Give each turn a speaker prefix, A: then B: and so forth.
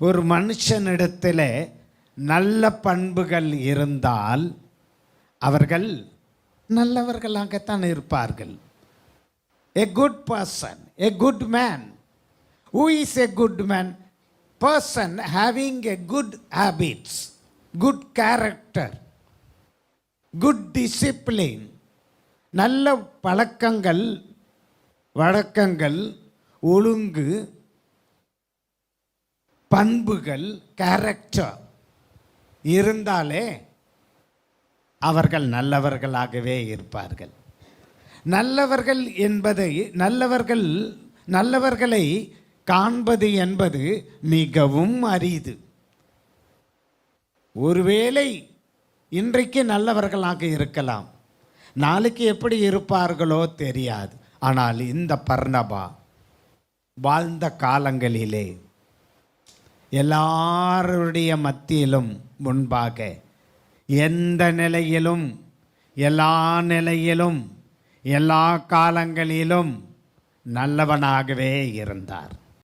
A: ஒரு மனுஷனிடத்தில் நல்ல பண்புகள் இருந்தால் அவர்கள் நல்லவர்களாகத்தான் இருப்பார்கள். A good person, a good man. Who is a good man? Person having a good habits, good character, good discipline. நல்ல பழக்கங்கள், வழக்கங்கள், ஒழுங்கு, பண்புகள், கேரக்டர் இருந்தாலே அவர்கள் நல்லவர்களாகவே இருப்பார்கள். நல்லவர்கள் என்பதை நல்லவர்களை காண்பது என்பது மிகவும் அரிது. ஒருவேளை இன்றைக்கு நல்லவர்களாக இருக்கலாம், நாளைக்கு எப்படி இருப்பார்களோ தெரியாது. ஆனால் இந்த பர்னபா வாழ்ந்த காலங்களிலே எல்லாருடைய மத்தியிலும் முன்பாக எந்த நிலையிலும், எல்லா நிலையிலும், எல்லா காலங்களிலும் நல்லவனாகவே இருந்தார்.